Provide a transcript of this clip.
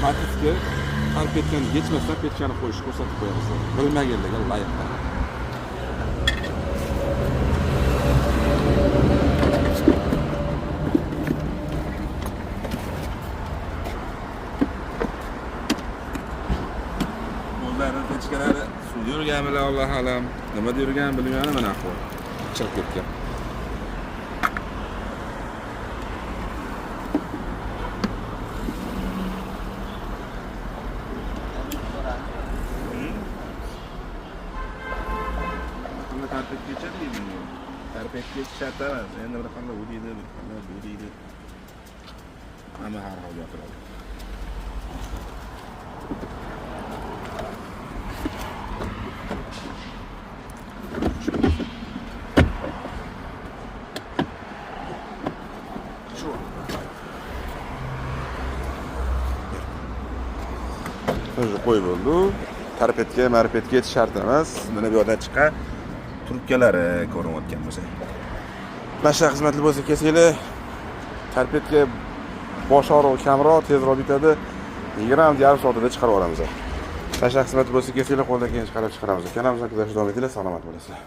Matiska tarpetgani yetmasdan petkani qo'yishni ko'rsatib qo'yamiz. Bilmaganlarga layiqli. O'zlari pechkalari suvda yurganmilar, Alloh alam. Nimada yurgan bilmayman, mana ahvol. Chiqib ketgan. Tarpetgacha deydi. Tarpetga shart emas. Endi bir qanday u deydi, bir qanday bu deydi. Hamma har xil gapiradi. O'zi qo'y bo'ldi. Tarpetga, marpetga yetish shart emas. Mana bu yerdan chiqqan trubkalari ko'rinayotgan bo'lsa. Nasha xizmatli bo'lsa kelsanglar, tarpetga bosh og'rig'i kamroq, tezroq bitadi. 20-yarim soatda chiqarib olamiz. Nasha xizmatli bo'lsa kelsanglar, qo'ldan keyin chiqarib chiqaramiz. Kanalimizni kuzatishda davom etinglar, salomat bo'lasizlar.